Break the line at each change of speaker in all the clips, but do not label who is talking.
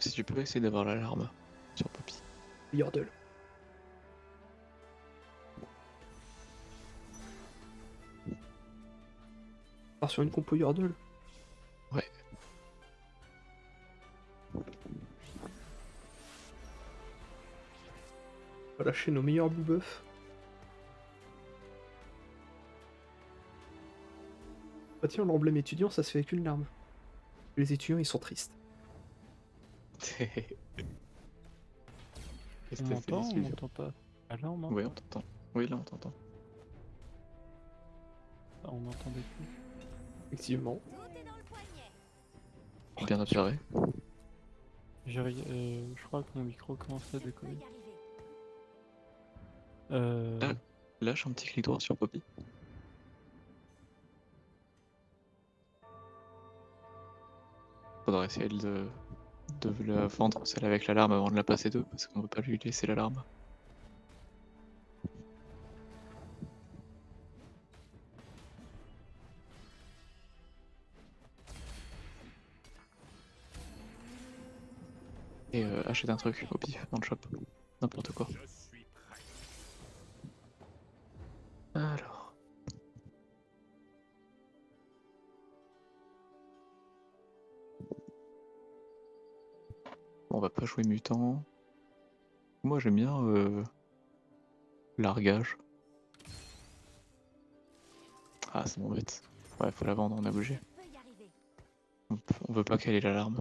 Si tu peux essayer d'avoir l'alarme sur Poppy.
Yordle. On part sur une compo Yordle.
Ouais.
On va lâcher nos meilleurs blue buffs. Bah tiens, l'emblème étudiant, ça se fait avec une larme. Les étudiants, ils sont tristes.
Qu'est-ce
On
que t'as fait,
m'entend ou on
Sylvia?
m'entend pas? Ah là on m'entend.
Oui, on t'entend. Oui, là on t'entend.
Ah, on m'entendait plus.
Effectivement.
Bien observé.
Je crois que mon micro commence à décoller.
Ah, lâche un petit clic droit sur Poppy. Faudra essayer de la vendre celle avec l'alarme avant de la passer 2 parce qu'on veut pas lui laisser l'alarme. Et achète un truc au pif dans le shop. N'importe quoi. Alors. On va pas jouer mutant. Moi j'aime bien largage. Ah ça m'embête. Ouais faut la vendre, on a bougé. On veut pas qu'elle ait l'alarme.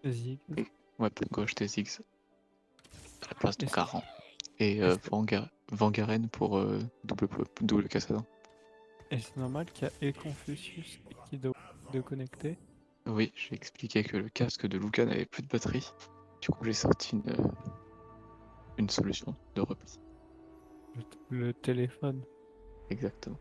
Zig.
Et ouais peut go acheter Ziggs à la place de
Est-ce-
Caran. Et
est-ce-
Vangaren pour double Cassadin.
Et c'est normal qu'il y a et Confucius qui doit de connecter.
Oui, j'ai expliqué que le casque de Luca n'avait plus de batterie. Du coup, j'ai sorti une solution de repli.
Le téléphone.
Exactement.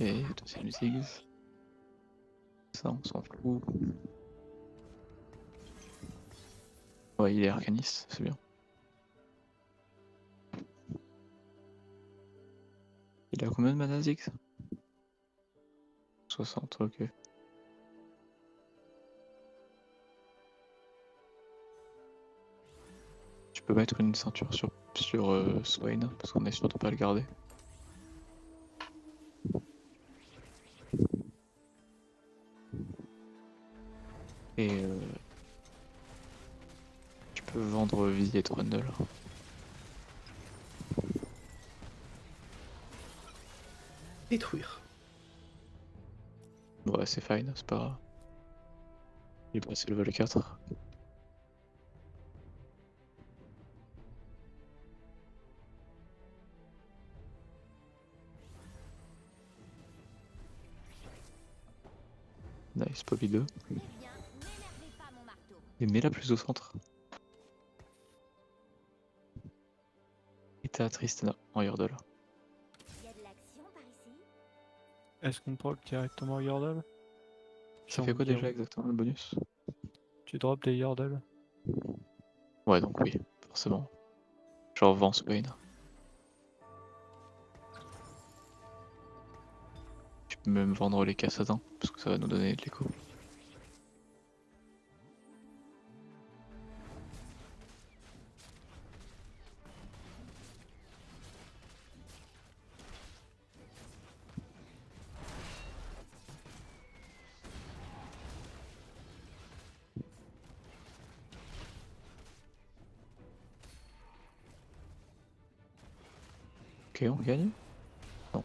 Et deuxième Ziggs. Ça, on s'en fout. Ouais, il est Arcanis, c'est bien. Il a combien de mana Ziggs? 60, ok. Tu peux mettre une ceinture sur Swain, parce qu'on est sûr de pas le garder. Et tu peux vendre vie et Trundle.
Détruire.
Ouais, c'est fine, c'est pas. Il est passé level 4. Nice, Poppy 2. Et mets-la plus au centre. Et t'as Tristana en Yordle.
Est-ce qu'on drop directement Yordle?
Ça fait quoi déjà exactement le bonus?
Tu drops des Yordle?
Ouais, donc oui, forcément. Genre vends Swain. Tu peux même vendre les Cassadins, parce que ça va nous donner de l'écho. Ok, on gagne? Non.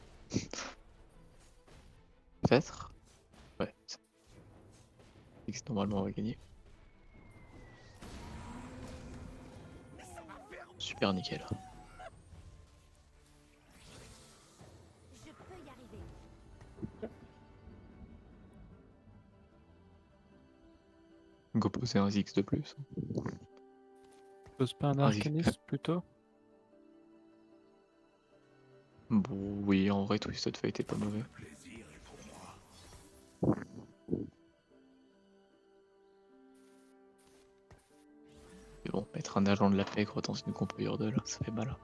Peut-être? Ouais. Normalement on va gagner. Super nickel. Go poser un Ziggs de plus.
Pose pas un
Un Ziggs.
arcaniste plutôt?
Bon, oui, en vrai, Twisted Fate est pas mauvais. Mais bon, mettre un agent de la pègre dans une compo Yordle, ça fait mal.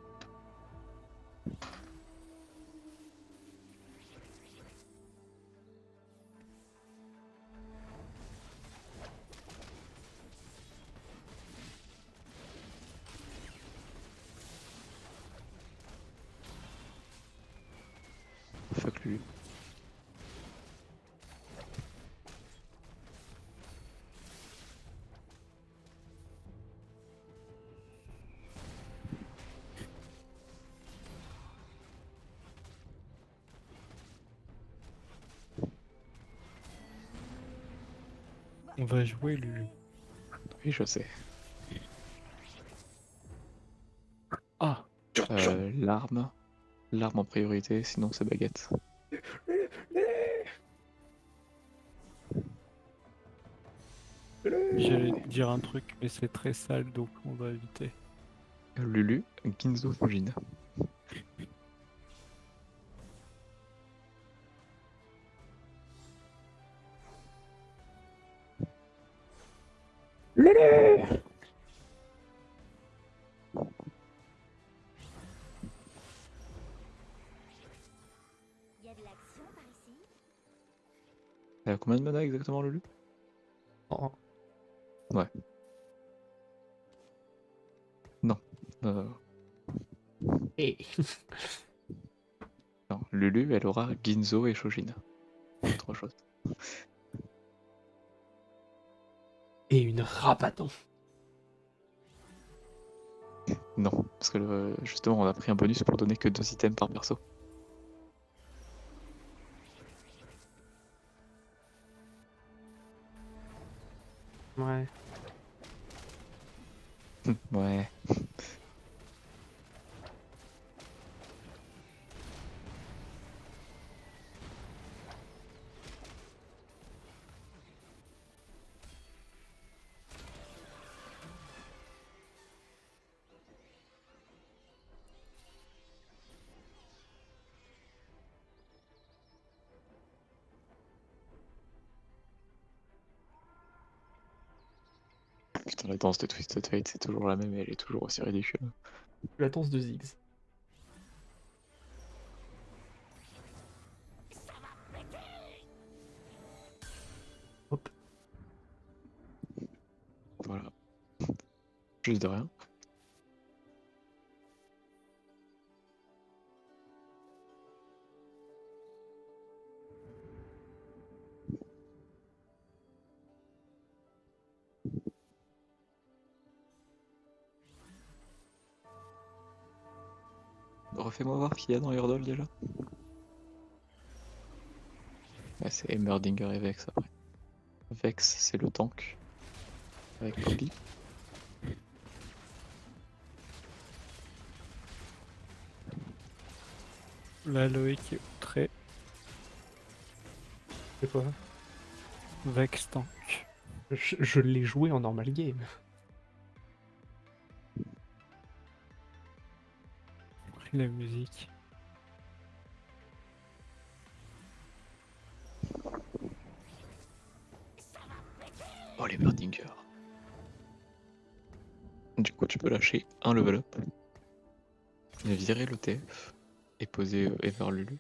Fuck lui.
On va jouer Lulu.
Oui, je sais.
Ah,
L'arme. L'arme en priorité, sinon c'est baguette.
j'allais te dire un truc, mais c'est très sale, donc on va éviter.
Lulu, Ginzo Fujin.
Il y a de l'action par ici?
Combien de mana exactement, Lulu?
Oh,
Ouais. Non. Euh,
et...
non. Lulu, elle aura Ginzo et Shojin. Autre chose.
et une rabatton.
Non, parce que justement, on a pris un bonus pour donner que 2 items par perso.
Ouais.
Ouais. Putain, la danse de Twisted Fate, c'est toujours la même et elle est toujours aussi ridicule.
La danse de Ziggs. Hop.
Voilà. Juste de rien. Refais-moi voir qui y a dans Yordle déjà. Ouais, c'est Heimerdinger et Vex après. Vex, c'est le tank. Avec Poppy.
La Loïc est outrée.
C'est quoi?
Vex tank.
Je l'ai joué en normal game.
La musique.
Oh, les Heimerdinger. Du coup, tu peux lâcher un level up. Virer le TF. Et poser Everlulu.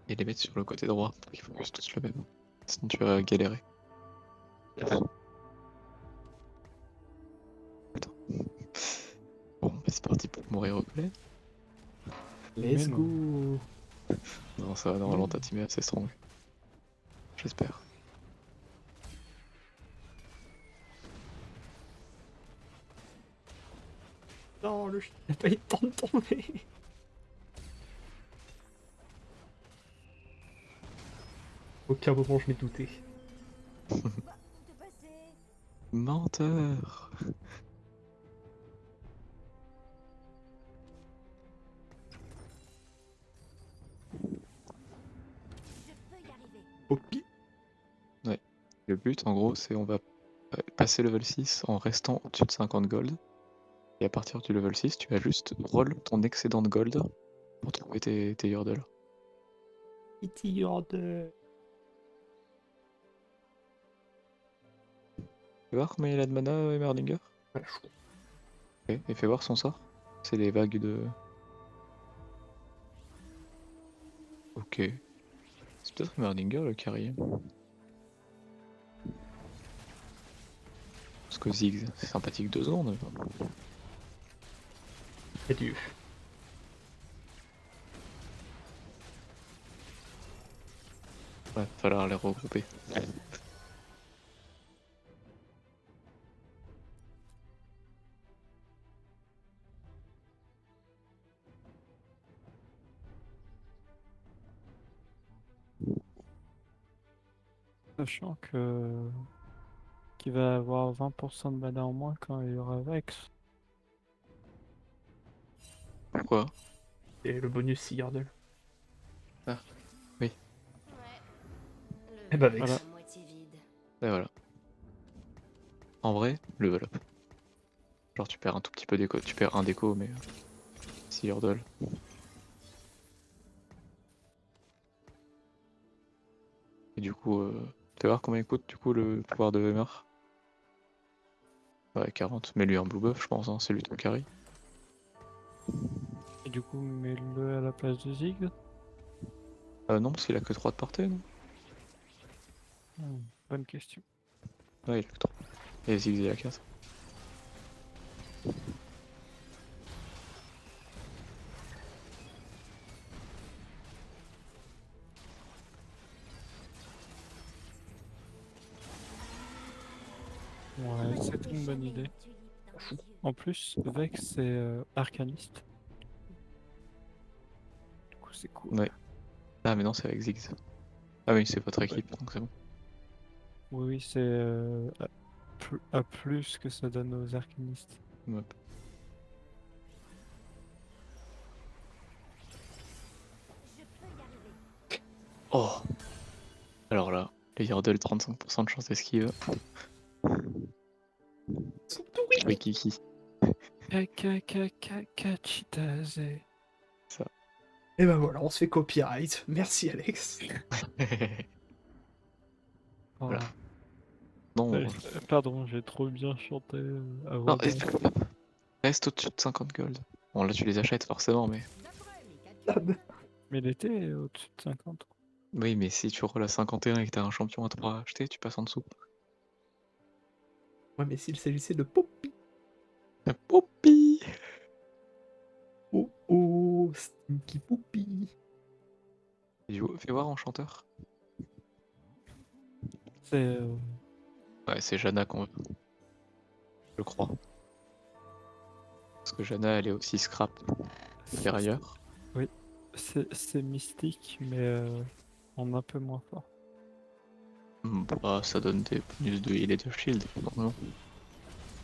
Et les mettre sur le côté droit pour qu'ils focus tous le même. Sinon, tu vas galérer. Putain. Bon, bah, c'est parti pour mourir au play.
Let's
Mais non.
go.
Non, ça va, normalement, ta team est assez strong. J'espère.
Non, le chien n'a pas eu le temps de tomber. Aucun moment je m'ai douté.
Voir tout te passer.
Menteur!
Je peux y arriver.
Poppy.
Le but, en gros, c'est on va passer level 6 en restant au-dessus de 50 gold. Et à partir du level 6, tu vas juste roll ton excédent de gold pour trouver tes Yordle.
Kitty de...
Tu vois combien il a de mana, Heimerdinger?
Voilà, je crois.
Ok, et fais voir son sort. C'est les vagues de... Ok. C'est peut-être Merdinger le carry. Parce que Ziggs, c'est sympathique 2 secondes.
Adieu.
Ouais, falloir les regrouper.
Sachant que qu'il va avoir 20% de mana en moins quand il y aura Vex.
Pourquoi?
Et le bonus Sea Yordle.
Ah, oui.
Ouais.
Eh bah,
Le
Vex.
Voilà.
à moitié vide.
Et voilà. En vrai, level up. Genre tu perds un tout petit peu d'écho, tu perds un d'écho, mais... Si Yordle. Et du coup, tu vas voir combien il coûte du coup le pouvoir de Hammer? Ouais, 40. Mais lui un blue buff, je pense, hein, c'est lui ton carry.
Et du coup, mets-le à la place de Ziggs.
Non, parce qu'il a que 3 de portée, non?
Bonne question.
Ouais, il a que 3. Et Ziggs il a 4.
Ouais, c'est une bonne idée. En plus, Vex c'est arcaniste. Du coup, c'est cool.
Ouais. Ah mais non, c'est avec Ziggs. Ah oui, c'est votre
Ouais.
équipe, donc c'est bon.
Oui, oui, c'est à plus que ça donne aux arcanistes.
Ouais.
Je peux y arriver.
Oh! Alors là, les Yordle 35% de chance d'esquive.
Ils sont pourris.
Oui, Kiki.
Kachitaze.
Ça.
Et bah voilà, on se fait copyright. Merci Alex.
Voilà.
Oh.
Non,
Pardon, j'ai trop bien chanté à
non,
voix basse.
reste au-dessus de 50 gold. Bon là tu les achètes forcément, mais...
Mais il était au-dessus de 50.
Oui, mais si tu roules à 51 et que t'as un champion à 3 à acheter, tu passes en dessous.
Ouais, mais s'il s'agissait de Poppy.
Poppy!
Oh oh, Stinky Poppy.
Fais voir enchanteur.
C'est
Ouais, c'est Janna qu'on veut. Je crois. Parce que Janna, elle est aussi scrap supérieure.
oui, c'est mystique, mais en un peu moins fort.
Bah, ça donne des bonus de heal et de shield, normalement.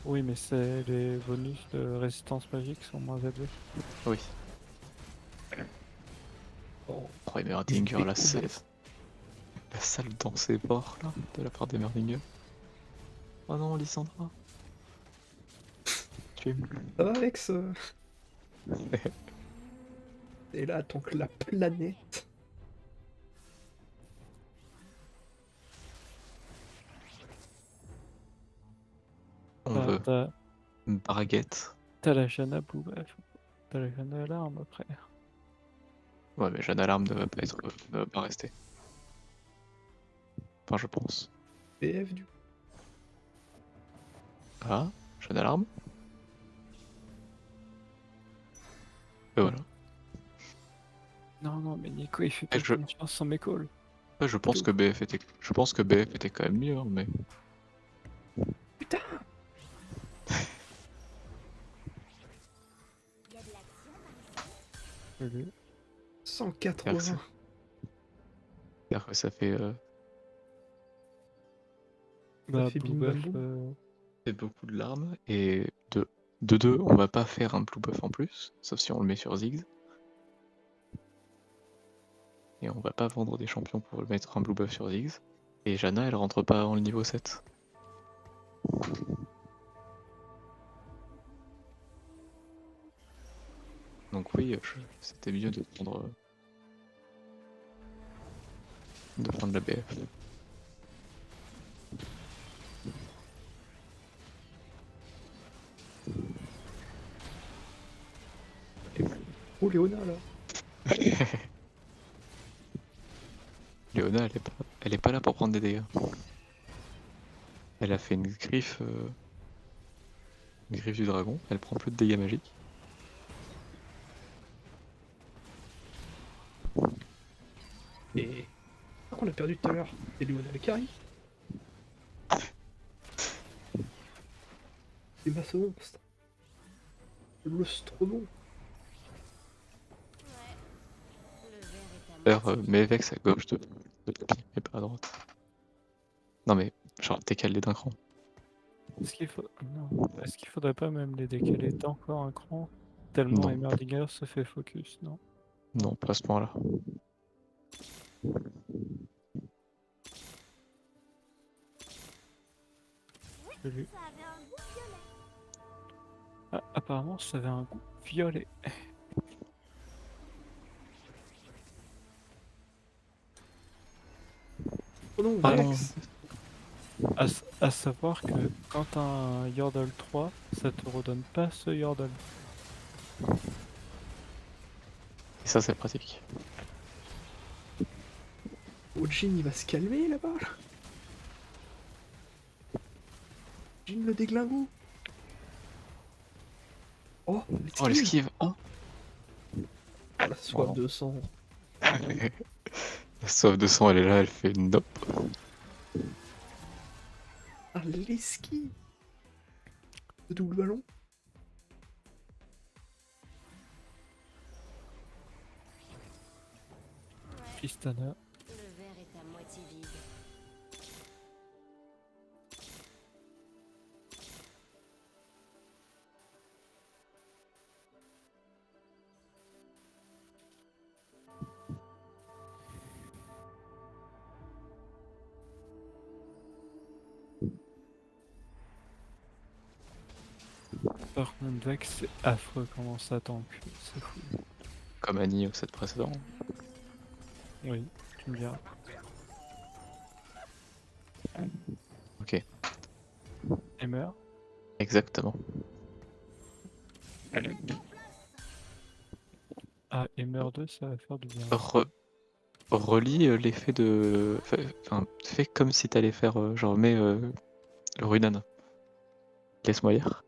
Oui, mais c'est les bonus de résistance magique sont moins élevés.
Oui.
Oh,
Oh, et
ils
Merdinger,
étaient
la salle dans ses bords, là, de la part des Merdinger. Oh non, Lysandra. Tu es...
Ça va Alex t'es là tant que la planète.
On veut
T'as
une baguette.
t'as la Shanna Blue Buff. T'as la Shanna Alarme après.
Ouais, mais Jeanne Alarme ne va pas rester. Enfin, je pense.
BF du coup.
Ah, Jeanne Alarme. Et voilà.
Non, non, mais Nico, il fait
Et
pas confiance sans mes calls.
je pense que BF était quand même mieux, hein, mais...
Putain.
Il y a de l'action par ici.
180.
C'est-à-dire que ça fait
Bah,
fait
Blue
bim bam
Buff,
boum.
beaucoup de larmes, et de deux, on va pas faire un blue buff en plus, sauf si on le met sur Ziggs. Et on va pas vendre des champions pour le mettre un blue buff sur Ziggs. Et Janna, elle rentre pas avant le niveau 7. Donc oui, c'était mieux de prendre la BF.
Oh, Léona, là.
Léona, elle est pas là pour prendre des dégâts. Elle a fait une griffe du dragon, elle prend plus de dégâts magiques.
Et... Ah, qu'on a perdu tout à l'heure. C'est Léona le carry. C'est masse monstre. Le Stronon.
Ouais. Le verre est à
D'ailleurs,
moitié vide.
mets Vex à gauche de Poppy, mais pas à droite. Non mais, genre, décale-les d'un cran.
Est-ce qu'il faut... Non. Est-ce qu'il faudrait pas même les décaler d'encore un cran? Tellement
Non,
Heimerdinger se fait focus, non?
non, pas à ce point-là.
Je l'ai-
Ça avait un goût violet.
Ah, apparemment, ça avait un goût violet.
Oh non,
Ah non.
Vex.
À savoir que quand t'as un Yordle 3, ça te redonne pas ce Yordle.
Et ça, c'est pratique.
Oh, Jin, il va se calmer là-bas. Là. Jin le déglingo. Oh,
Oh,
l'esquive.
l'esquive. Oh.
Oh, la soif
Wow.
de sang.
La soif de sang, elle est là, elle fait nope.
Ah, l'esquive. Le double ballon.
Ouais.
Tristana.
Le verre est à moitié vide.
Par contre, Vex, c'est affreux comment ça tank. C'est fou.
Comme Annie au set précédent.
Oui, tu me diras.
Ok,
Heimer.
exactement.
Ah, Heimer 2, ça va faire du bien.
Relis l'effet de... Enfin, fais comme si t'allais faire... genre, mets le Runan. Laisse-moi lire.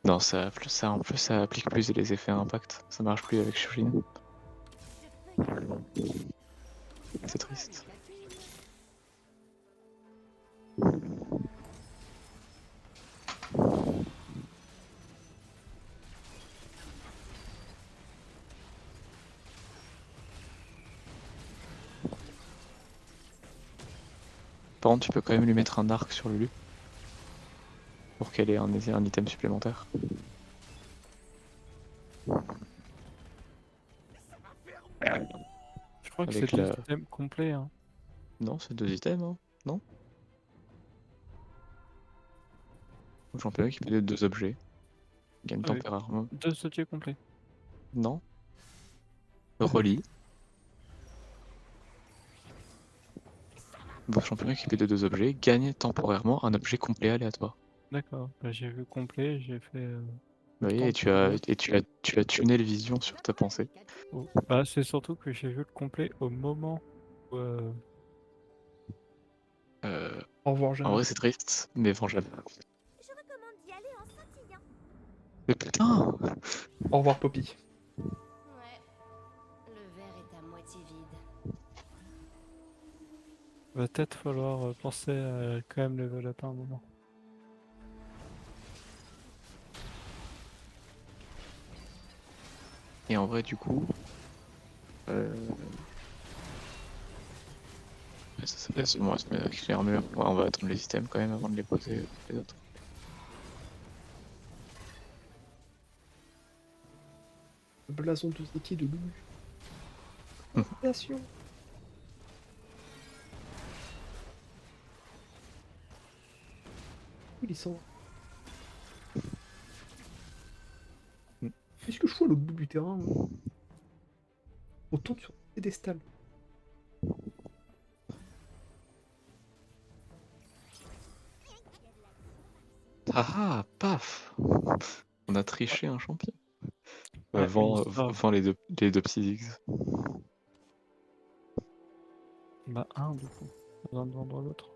Non, en plus, ça applique plus les effets à impact. Ça marche plus avec Shujin.
Je peux y arriver.
C'est triste.
La cuisine.
Par contre, tu peux quand même lui mettre un arc sur Lulu. Pour qu'elle ait un item supplémentaire.
Je crois que
Avec
c'est deux
la...
items complets. Hein.
Non, c'est 2 items, hein. Non? J'en peux équiper de 2 objets. Gagne
Ah oui,
temporairement.
2 objets complets.
Non. Relis. Vos champions équipés de 2 objets gagnent temporairement un objet complet aléatoire.
D'accord. Bah, j'ai vu complet, j'ai fait.
Vous voyez, et tu as tuné le vision sur ta pensée.
Oh. Bah, c'est surtout que j'ai vu le complet au moment où.
Au revoir,
En
Jeanne.
vrai, c'est triste, mais vengeable.
Je recommande d'y aller en scintillant.
Mais putain!
Au revoir, Poppy.
Ouais. Le verre est à moitié vide.
Va peut-être falloir penser à quand même level up un moment.
Et en vrai, du coup. Ça laisse moi se mettre avec les armures. Ouais, on va attendre les items quand même avant de les poser les autres.
Le blason de Zeki de Lulu.
Hum.
Nation. Il s'en va. Qu'est-ce que je fous à l'autre bout du terrain moi Autant sur le pédestal.
Ah ah, paf! On a triché un champion.
Ouais,
Vends,
l'histoire.
vends les deux petits X.
Bah, un du coup. Besoin de vendre l'autre.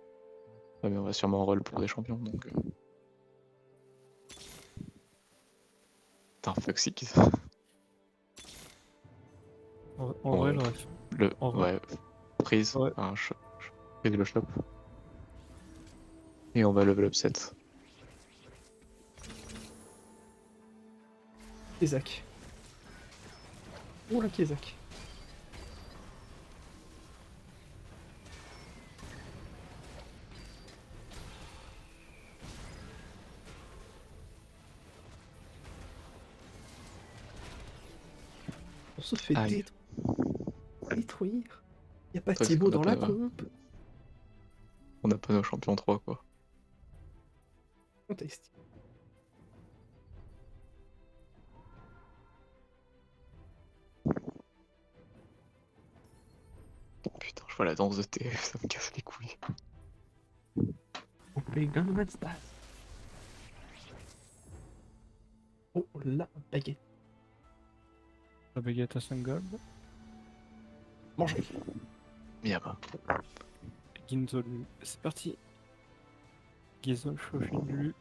Ouais, mais on va sûrement roll pour des champions, donc... Putain, fuck X.
En
Bon,
vrai, j'aurais fait. En vrai,
ouais, prise,
ouais.
prise le shop. Et on va level up 7.
Kézak. Oula, Kézak. On se fait
Aïe.
détruire. Y a pas
Ouais, c'est
Thibaut
qu'on a
dans
pas
la
nos-
comp.
On n'a pas nos champions 3, quoi.
Fantastique.
Putain, je vois la danse de TF, ça me casse les couilles.
On play Gangnam Style. Oh la baguette.
La baguette à 5 gold.
Mangez.
Miyama.
Ginzo Lu. C'est parti. Ginzo Shoshin Lu.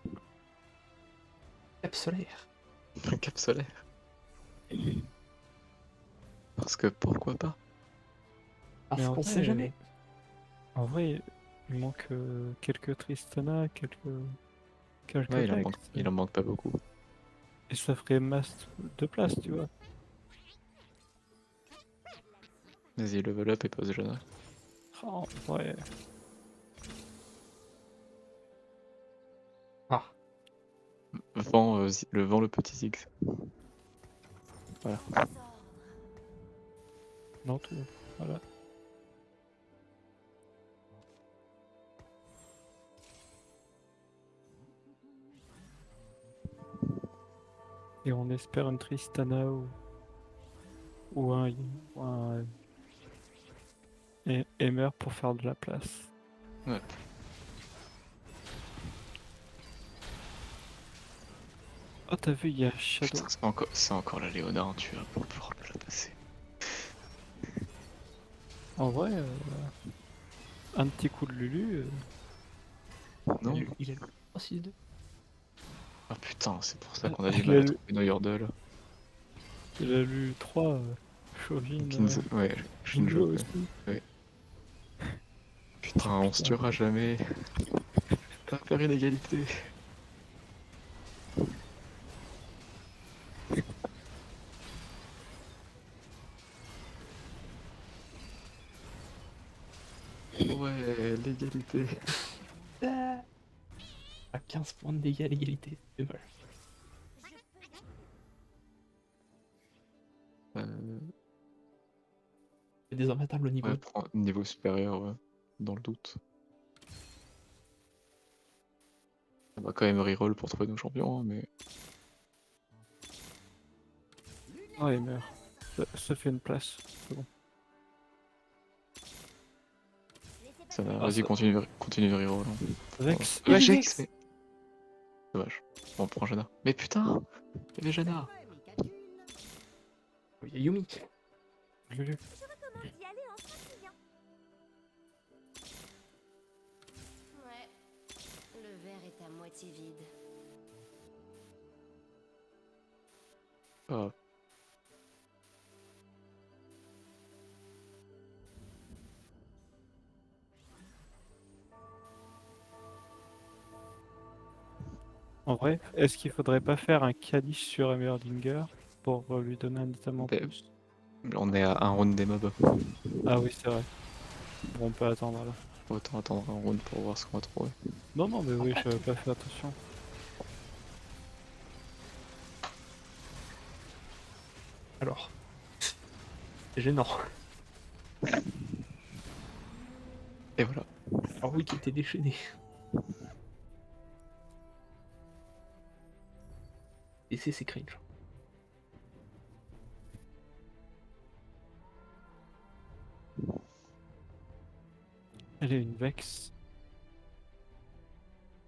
Cap solaire.
Un cap solaire. Parce que pourquoi pas?
Ah,
Mais en
on
vrai,
sait jamais.
En vrai, il manque quelques Tristana, quelques
Ouais,
Vex.
il en manque pas beaucoup.
Et ça ferait masse de place, tu vois.
Vas-y, level up et pose Jana.
Oh, ouais.
Ah,
Vends le petit Ziggs. Voilà.
Non, tout. Voilà. Et on espère une Tristana ou un, ou un Hammer pour faire de la place.
Ouais.
Oh, t'as vu, il y a Shadow.
Putain, c'est encore la Léonard, tu vas pour pouvoir me la passer.
En vrai, un petit coup de Lulu.
Non?
il est le 3-6-2.
Ah putain, c'est pour ça qu'on a du
Il
mal
a,
à trouver nos Yordle.
il a lu 3 Chauvin.
Ouais,
Ginzo
Shinjo, quoi.
aussi.
Ouais. Putain, on se tuera jamais. On va faire une égalité. Ouais, l'égalité.
Ah, à 15 points de dégâts à l'égalité. C'est dommage.
Euh,
C'est des imbattables au niveau.
ouais, prends niveau supérieur, ouais. Dans le doute. On va quand même reroll pour trouver nos champions, hein, mais...
Oh, il meurt. Ça fait une place. C'est bon.
Ça va,
Ah,
vas-y,
ça-
continue de reroll. Hein.
Vex.
Ouais,
Vex.
Vex, mais... Dommage. Bon, on prend Jana. Mais putain, il y avait Jana.
Il y a Yumi.
Lulu.
Ouais, le verre est à moitié vide.
Ah.
En vrai, est-ce qu'il faudrait pas faire un Kalish sur Heimerdinger pour lui donner un item en
Ben,
plus?
On est à un round des mobs.
Ah oui, c'est vrai. Bon, on peut attendre là.
Autant attendre un round pour voir ce qu'on va trouver.
Non, non, mais oui, j'avais pas fait attention.
Alors. C'est gênant.
Et voilà.
Alors oui, qui était déchaîné. Et c'est cringe.
Elle est une Vex.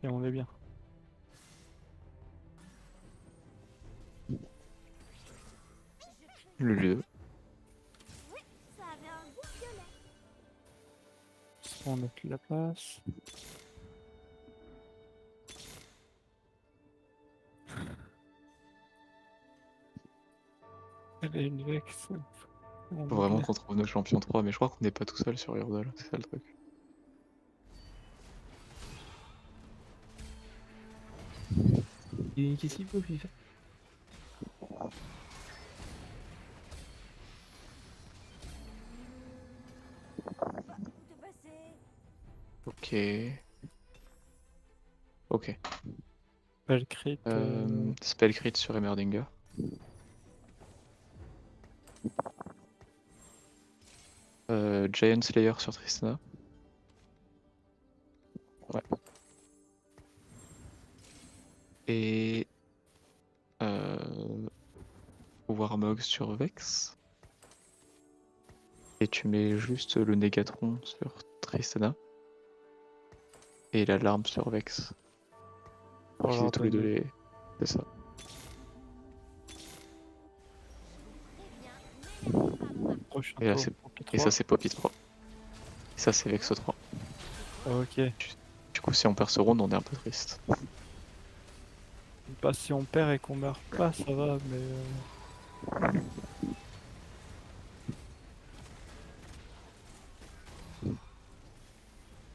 Et on est bien.
Le lieu.
Ça avait un goût violet.
On a plus la place. Elle est une vexe. On
Faut vraiment
oublie.
qu'on trouve nos champions 3, mais je crois qu'on n'est pas tout seul sur Yordle, c'est ça le truc.
Qu'est-ce qu'il faut qu'il fait?
De passer.
Ok. Ok.
Belle crit.
Spell crit sur Emmerdinger. Giant Slayer sur Tristana. Ouais. Et Warmog sur Vex. Et tu mets juste le Négatron sur Tristana. Et l'alarme sur Vex. Pour
Pour
qu'ils aient
leur
tous les deux
donner.
les. C'est ça.
Eh bien, n'hésitez pas à me marquer.
Prochain
Et là
tour.
c'est.
Poppy
Et
3.
ça c'est Poppy 3. Et ça c'est Vex 3.
Ok.
Du coup si on perd ce round on est un peu triste.
Bah, si on perd et qu'on meurt pas, ça va, mais.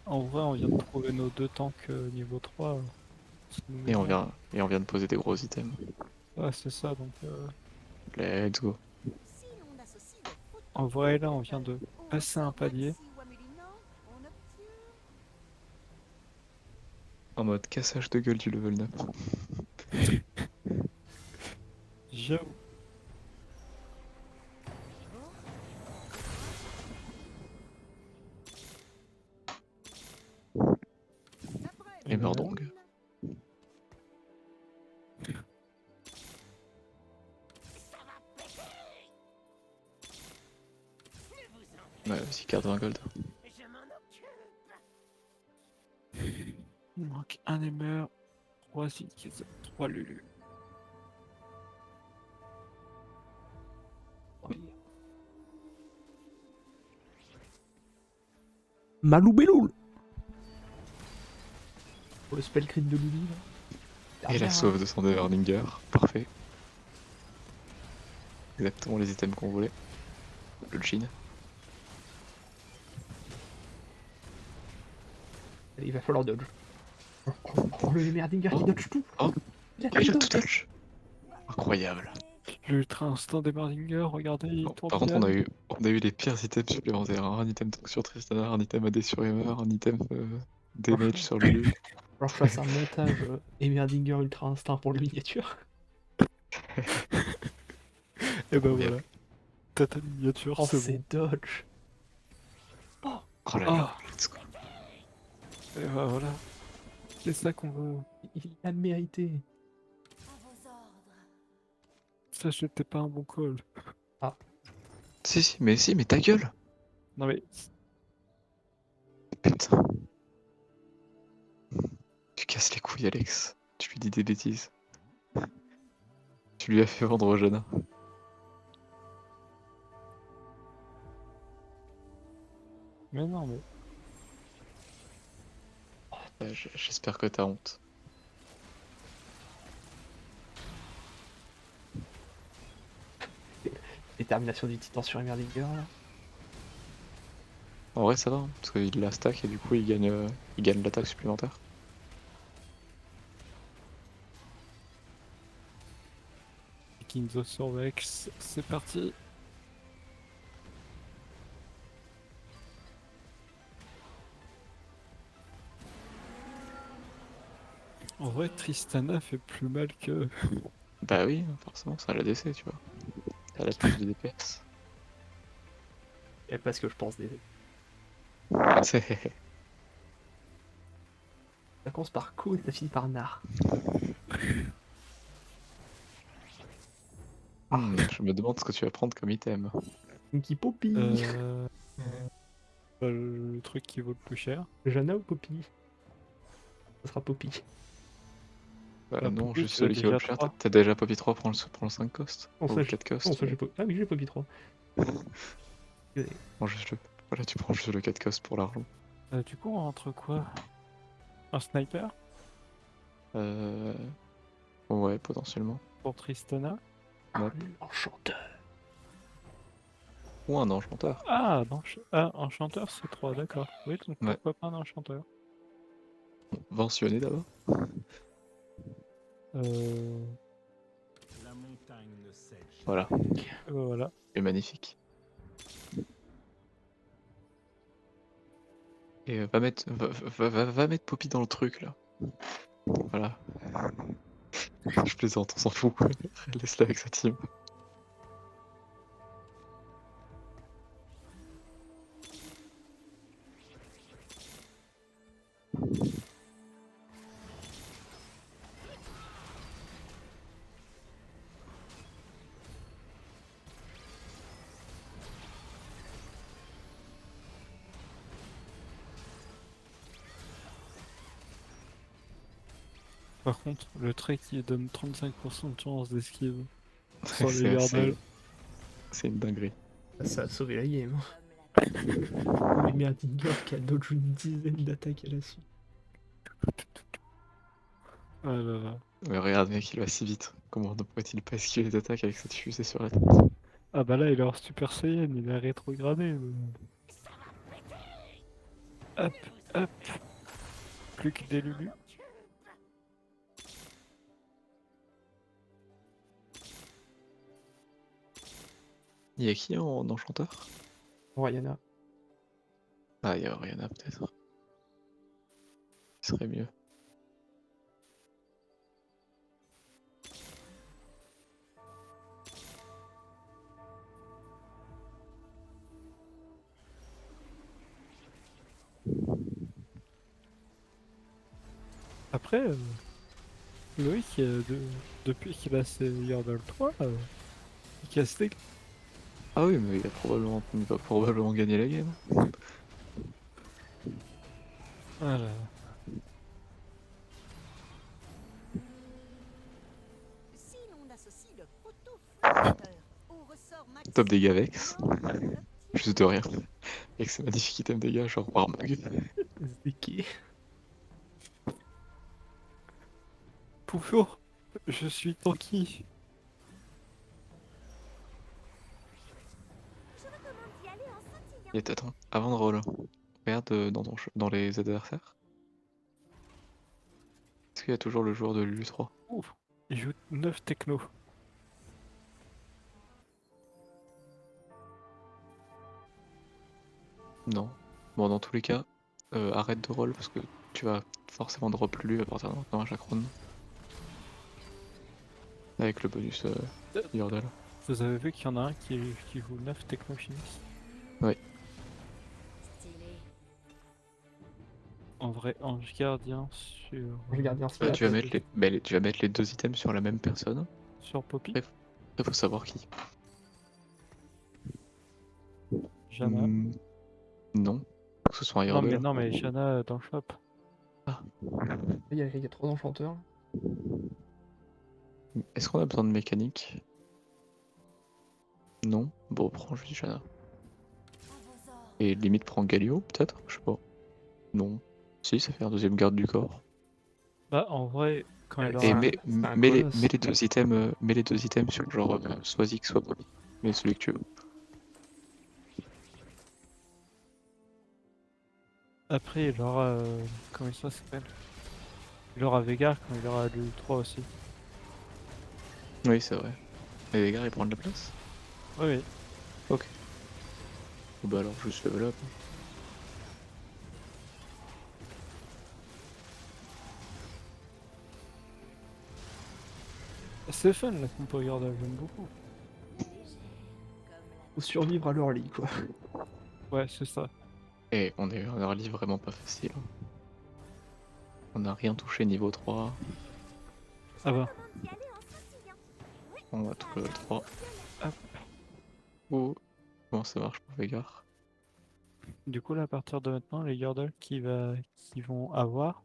En vrai, on vient de trouver nos 2 tanks niveau 3. Ça nous met
Et on
bien.
vient de poser des gros items.
Ouais, c'est ça, donc.
Let's go.
Si l'on associe des photos
En vrai, là, on vient de
ou
passer un palier.
Maxi ou Amulino, on obtient...
En mode cassage de gueule du level 9.
J'avoue.
Et Merdong. Ouais, vas-y, garde 20 gold.
Je m'en occupe.
Il manque un Emmer, 3 Ziggs, 3 Lulu.
Malou Belloul. Pour le spell crit de Lulu là.
Et la sauve de son Everninger. Parfait. Exactement les items qu'on voulait. Le Jin.
Il va falloir dodge. Oh, le Merdinger qui dodge tout.
Oh,
Il a
il a
tout
tout
dodge.
touch. Incroyable.
L'ultra instinct des Mardinger, regardez, il
Bon,
tourne
par contre,
bien.
on a eu les pires items supplémentaires. Hein. Un item tank sur Tristana, un item AD sur Emmer, un item damage sur Lulu.
Alors je fasse un montage Emerdinger Ultra Instinct pour le miniature.
Et ben
Incroyable.
voilà. T'as ta miniature,
Oh,
c'est
c'est dodge.
Oh là
Oh.
là, let's go.
bon. Et ben voilà. C'est ça qu'on veut.
Il a mérité.
À vos ordres.
Ça, c'était pas un bon call.
Si, mais ta gueule.
Non mais.
Putain. Tu casses les couilles, Alex. Tu lui dis des bêtises. Tu lui as fait vendre au jeune.
Mais non, mais.
J'espère que t'as honte.
Détermination du titan sur Emerdinger là.
En vrai, ça va, hein, parce qu'il la stack et du coup, il gagne l'attaque supplémentaire.
Kinzo sur Vex, c'est parti. En vrai, Tristana fait plus mal que.
Bah oui, forcément, c'est un ADC, tu vois. Elle a plus de DPS.
Et parce que je pense des.
C'est...
Ça commence par Ko et ça finit par Nar.
Je me demande ce que tu vas prendre comme item.
Inky Poppy.
Le truc qui vaut le plus cher.
Jana ou Poppy? Ça sera Poppy.
Bah,
non,
Poppy,
juste
tu l'as
celui qui vaut
déjà
le cher.
3.
T'as déjà Poppy 3, prends le 5 cost.
Non,
Ou
ça,
le
j'ai
4 cost.
non, ça, j'ai pas. Ah oui, j'ai Poppy 3.
Prends juste le. Voilà, tu prends juste le 4 cost pour l'argent.
Du coup, entre quoi? Un sniper
Euh... Ouais, potentiellement.
pour Tristana?
Ouais.
Enchanteur.
Ou un enchanteur.
Ah, enchanteur, c'est 3, d'accord. Oui, donc
Ouais.
pourquoi pas un enchanteur?
Mentionné d'abord.
Euh...
Voilà,
Voilà.
c'est magnifique. Et va mettre Poppy dans le truc là. Voilà. Je plaisante, on s'en fout. Laisse-la avec sa team.
Par contre, le trait qui donne 35% de chance d'esquive sur les
C'est
Yordle.
c'est une dinguerie.
Ça a sauvé la game.
Comme
Mais Merdinger qui a dodge une dizaine d'attaques à la suite.
Ah là là.
Mais regarde, mec, il va si vite. Comment ne pourrait-il pas esquiver les attaques avec cette fusée sur la tête?
Ah bah là, il est hors Super Saiyan, il est rétrogradé. Hop, hop. Plus que des Lulu.
Il y a qui en enchanteur?
Oriana.
Ah, il y a Oriana peut-être. Ce serait mieux.
Après, Loïc, depuis qu'il a ses Yordle 3, il casse les...
Ah oui, mais il va probablement gagner la game.
Ah là là.
Si l'on associe le poteau flammateur au ressort maximum
Top dégâts Vex.
de
Juste de rien. Avec ces magnifiques items dégâts, genre Warmog.
Zeki.
Poufio, je suis tanky.
Et attends, avant de roll, regarde dans les adversaires. Est-ce qu'il y a toujours le joueur de l'U3?
Ouf, il joue 9 techno.
Non. Bon, dans tous les cas, arrête de roll parce que tu vas forcément drop lui à partir de maintenant à chaque round. Avec le bonus Yordle.
Vous avez vu qu'il y en a un qui joue 9 techno finis.
stylé.
En vrai, ange gardien sur,
Je garde bien
Tu vas
Splat.
mettre les deux items sur la même personne.
sur Poppy.
Bref. Après, faut savoir qui.
Jana.
Non. Faut que ce soit un Yordle.
Non mais Jana dans le shop.
Il y a 3 enchanteurs.
Est-ce qu'on a besoin de mécanique? Non. Bon, prends juste Jana.
À vos ordres.
Et limite prends Galio, peut-être? Je sais pas. Non. Si, ça fait un deuxième garde du corps.
Bah en vrai, quand il
Et
aura...
mets les deux items sur genre soit Zik, soit Poppy. Mais celui que tu veux.
Après il aura... comment ça s'appelle? Il aura Veigar quand il aura le 3 aussi.
Oui, c'est vrai. Et les gars, ils prennent de la place?
Oui, oui.
Ok. Bah alors, juste level up.
C'est fun la compo Yordle, j'aime beaucoup.
Léger, comme la
Faut survivre à leur lit, quoi.
Ouais, c'est ça.
Et on est en early vraiment pas facile. On n'a rien touché niveau 3.
Ça va.
On va tout level 3.
Hop.
Oh. Comment ça marche pour Veigar?
Du coup là, à partir de maintenant, les Yordle qui vont avoir,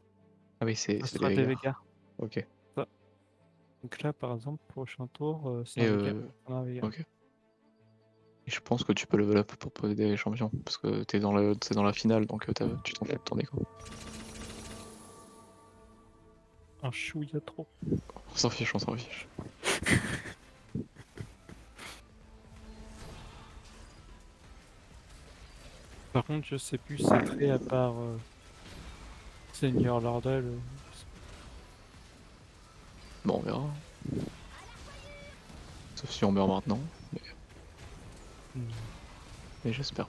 Ah oui, c'est
ce
des
sera des
Veigar.
Veigar.
Ok.
Donc là, par exemple, prochain tour, c'est
Et
un Vega. Un Vega.
ok. Et je pense que tu peux level up pour poser des champions, parce que t'es dans la finale, donc tu t'en fous de ton écho.
Un chouïa trop.
On s'en fiche, on s'en fiche.
Par contre, je sais plus c'est très à part Seigneur Lordel.
Bon, on verra. Sauf si on meurt maintenant,
Hmm.
mais j'espère.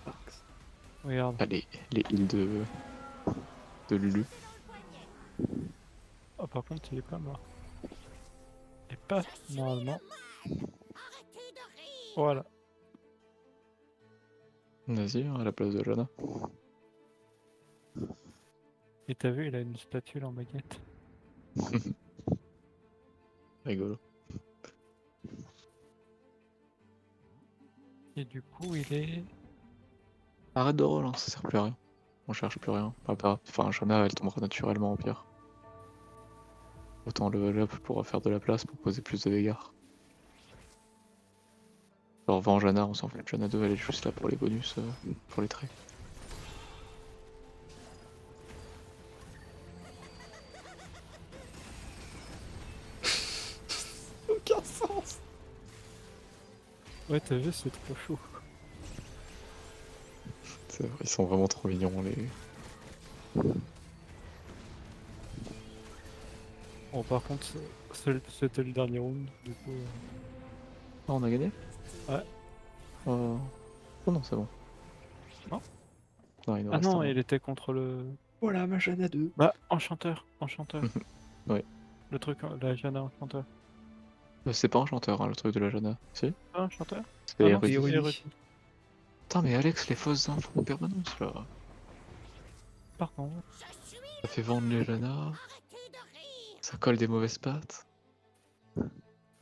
Parks.
Regarde.
Ah, les heals de Lulu.
Ah, par contre, il est pas mort. Et pas normalement. Voilà.
Nazir à la place de Jana.
Et t'as vu, il a une spatule en baguette.
Rigolo.
Et du coup, il est.
Arrête de roll, hein, ça sert plus à rien. On cherche plus rien. Enfin, Jana, elle tombera naturellement au pire. Autant level up pour faire de la place pour poser plus de dégâts. Alors, vend Jana, on s'en fout. Jana 2, elle est juste là pour les bonus, pour les traits.
Aucun sens.
Ouais, t'as vu, c'est trop chaud.
C'est vrai, ils sont vraiment trop mignons, les.
Bon, par contre, c'était le dernier round, du coup.
Ah, on a gagné?
Ouais.
Oh non, c'est bon.
Non
Non, il nous
Ah
reste
non,
un.
il était contre le.
Voilà, ma Jana 2.
Bah, enchanteur, enchanteur.
Ouais.
Le truc, la Jana enchanteur.
C'est pas un chanteur, hein, le truc de la Jana. Si?
Pas enchanteur?
C'est
Ah non,
érudit.
c'est
érudit.
érudit.
Putain, mais Alex, les fausses infos en permanence là.
Pardon.
Ça fait vendre les Jana. Ça colle des mauvaises pattes.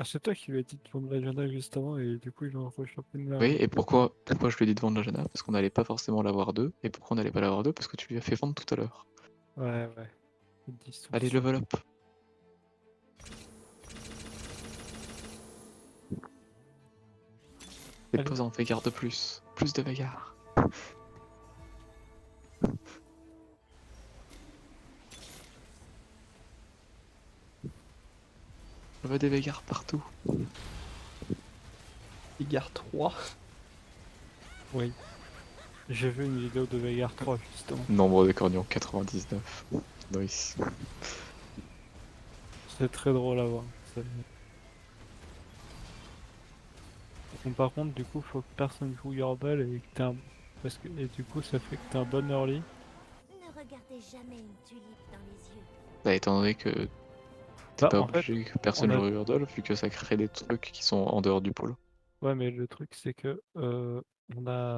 Ah, c'est toi qui lui as dit de vendre la Jana juste avant et du coup, il en rechopé une là.
Oui, et pourquoi je lui ai dit de vendre la Jana? Parce qu'on n'allait pas forcément l'avoir deux. Et pourquoi on n'allait pas l'avoir deux? Parce que tu lui as fait vendre tout à l'heure.
Ouais, ouais. Une distorsion.
Allez, level up. Et
Allez.
pose en Veigar de plus. Plus de Veigar. Je veux des Veigar partout.
Égard 3.
Oui. J'ai vu une vidéo de Vegar 3 justement.
Nombre de cornions 99. Nice.
C'est très drôle à voir. Bon, par contre, du coup, faut que personne joue Yordle et que t'aies un. Parce que... Et du coup, ça fait que t'es un bon early.
Ne regardez jamais une tulipe dans les yeux.
Bah, étant donné que t'es
Bah,
pas
en fait,
obligé que personne
on a-
joue Yordle, vu que ça crée des trucs qui sont en dehors du pôle.
Ouais, mais le truc, c'est que on a